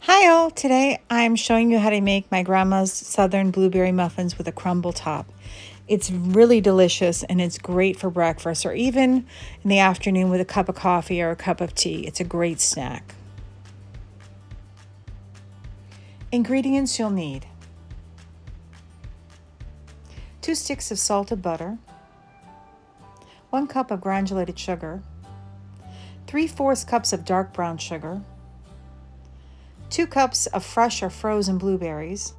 Hi all, today I'm showing you how to make my grandma's southern blueberry muffins with a crumble top. It's really delicious and it's great for breakfast or even in the afternoon with a cup of coffee or a cup of tea. It's a great snack. Ingredients you'll need: 2 sticks of salted butter, 1 cup of granulated sugar, 3/4 cups of dark brown sugar, 2 cups of fresh or frozen blueberries,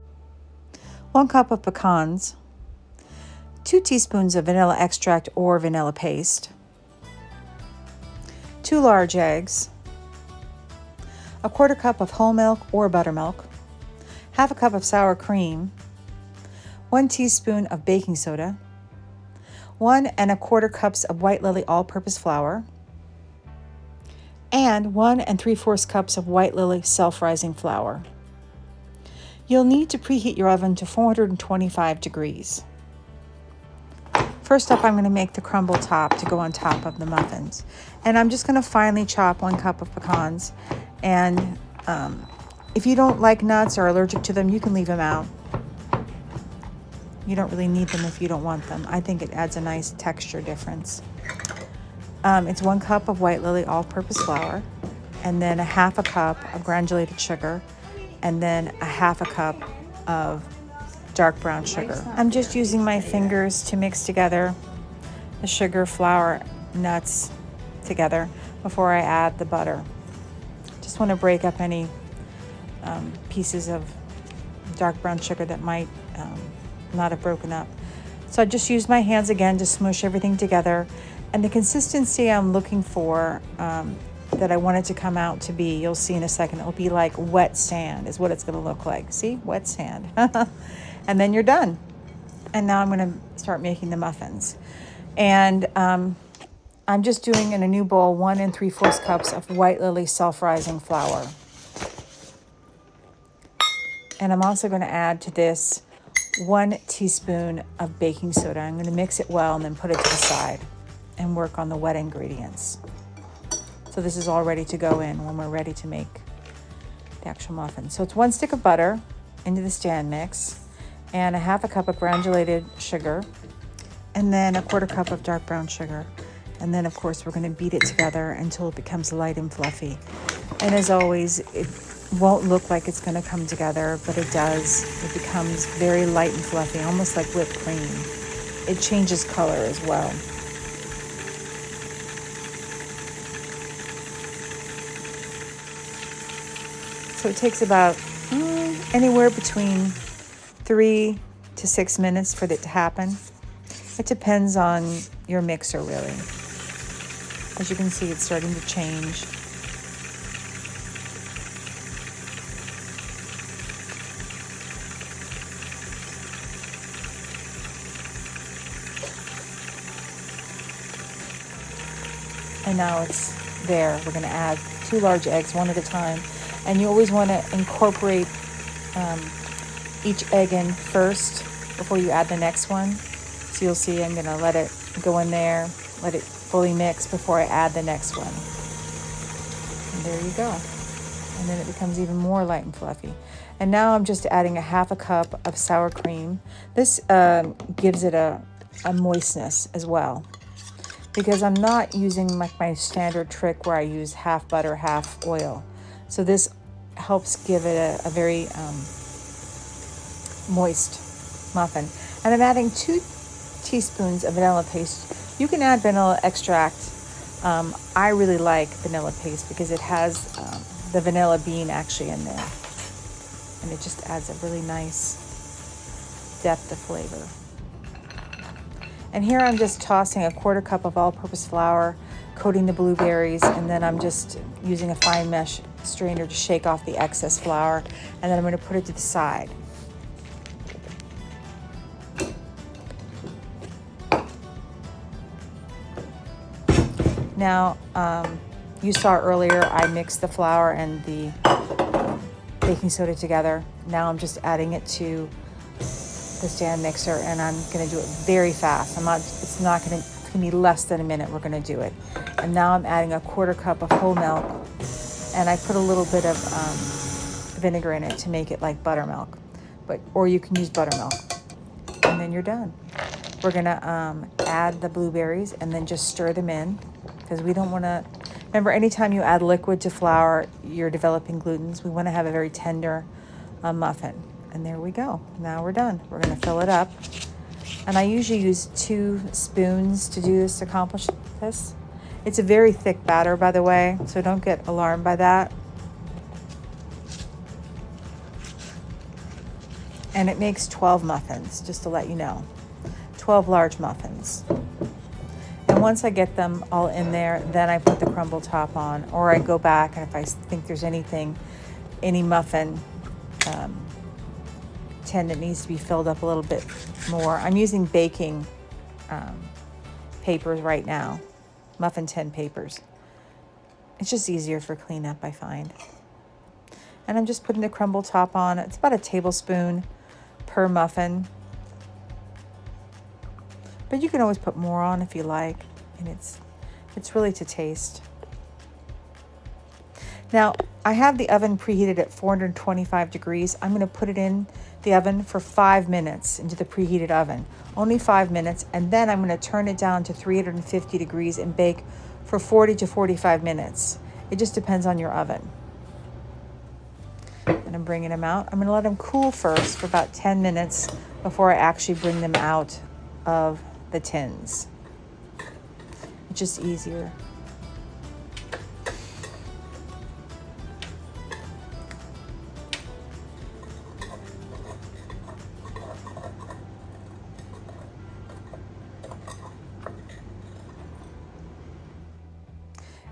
1 cup of pecans, 2 teaspoons of vanilla extract or vanilla paste, 2 large eggs, 1/4 cup of whole milk or buttermilk, 1/2 cup of sour cream, 1 teaspoon of baking soda, 1 1/4 cups of white lily all-purpose flour, and 1 3/4 cups of white lily self-rising flour. You'll need to preheat your oven to 425 degrees. First up, I'm going to make the crumble top to go on top of the muffins. And I'm just going to finely chop 1 cup of pecans. And if you don't like nuts or are allergic to them, you can leave them out. You don't really need them if you don't want them. I think it adds a nice texture difference. It's 1 cup of white lily all-purpose flour, and then 1/2 cup of granulated sugar, and then 1/2 cup of dark brown sugar. I'm just using my fingers to mix together the sugar, flour, nuts together before I add the butter. Just want to break up any pieces of dark brown sugar that might not have broken up. So I just use my hands again to smush everything together. And the consistency I'm looking for that I want it to come out to be, you'll see in a second, it'll be like wet sand is what it's going to look like. See? Wet sand. And then you're done. And now I'm going to start making the muffins. And I'm just doing in a new bowl 1 3/4 cups of white lily self-rising flour. And I'm also going to add to this 1 teaspoon of baking soda. I'm going to mix it well and then put it to the side and work on the wet ingredients. So this is all ready to go in when we're ready to make the actual muffin. So it's 1 stick of butter into the stand mix, and 1/2 cup of granulated sugar, and then 1/4 cup of dark brown sugar. And then of course we're going to beat it together until it becomes light and fluffy. And as always, it won't look like it's going to come together, but it does. It becomes very light and fluffy, almost like whipped cream. It changes color as well. So it takes about anywhere between 3 to 6 minutes for it to happen. It depends on your mixer, really. As you can see, it's starting to change. And now it's there. We're going to add 2 large eggs, 1 at a time. And you always want to incorporate each egg in first before you add the next one. So you'll see I'm going to let it go in there, let it fully mix before I add the next one. And there you go. And then it becomes even more light and fluffy. And now I'm just adding 1/2 cup of sour cream. This gives it a moistness as well, because I'm not using like my standard trick where I use half butter, half oil. So this helps give it a very moist muffin. And I'm adding 2 teaspoons of vanilla paste. You can add vanilla extract. I really like vanilla paste because it has the vanilla bean actually in there. And it just adds a really nice depth of flavor. And here I'm just tossing 1/4 cup of all-purpose flour, coating the blueberries, and then I'm just using a fine mesh strainer to shake off the excess flour, and then I'm going to put it to the side. Now, you saw earlier I mixed the flour and the baking soda together. Now I'm just adding it to the stand mixer, and I'm going to do it very fast. It's going to be less than a minute we're going to do it. And now I'm adding 1/4 cup of whole milk, and I put a little bit of vinegar in it to make it like buttermilk, or you can use buttermilk, and then you're done. We're gonna add the blueberries and then just stir them in, because we don't want to. Remember, anytime you add liquid to flour, you're developing glutens. We want to have a very tender muffin. And there we go. Now we're done. We're going to fill it up. And I usually use 2 spoons to do this, to accomplish this. It's a very thick batter, by the way, so don't get alarmed by that. And it makes 12 muffins, just to let you know. 12 large muffins. And once I get them all in there, then I put the crumble top on, or I go back, and if I think there's any muffin tin that needs to be filled up a little bit more. I'm using baking papers right now, muffin tin papers. It's just easier for cleanup, I find. And I'm just putting the crumble top on. It's about a tablespoon per muffin. But you can always put more on if you like, and it's really to taste. Now, I have the oven preheated at 425 degrees. I'm going to put it in the oven for 5 minutes into the preheated oven. Only 5 minutes, and then I'm going to turn it down to 350 degrees and bake for 40 to 45 minutes. It just depends on your oven. And I'm bringing them out. I'm going to let them cool first for about 10 minutes before I actually bring them out of the tins. It's just easier.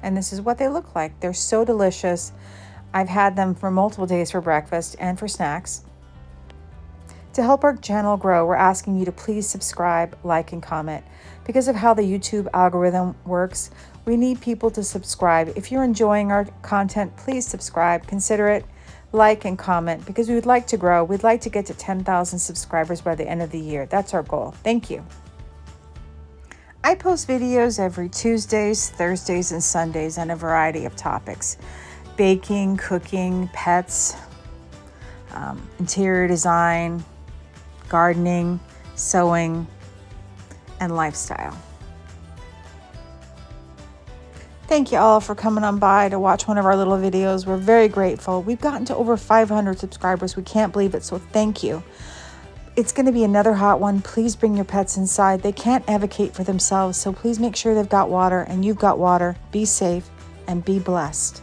And this is what they look like. They're so delicious. I've had them for multiple days for breakfast and for snacks. To help our channel grow, we're asking you to please subscribe, like, and comment. Because of how the YouTube algorithm works, we need people to subscribe. If you're enjoying our content, please subscribe, consider it, like, and comment, because we would like to grow. We'd like to get to 10,000 subscribers by the end of the year. That's our goal. Thank you. I post videos every Tuesdays, Thursdays, and Sundays on a variety of topics: baking, cooking, pets, interior design, gardening, sewing, and lifestyle. Thank you all for coming on by to watch one of our little videos. We're very grateful. We've gotten to over 500 subscribers. We can't believe it, so thank you. It's going to be another hot one. Please bring your pets inside. They can't advocate for themselves, so please make sure they've got water and you've got water. Be safe and be blessed.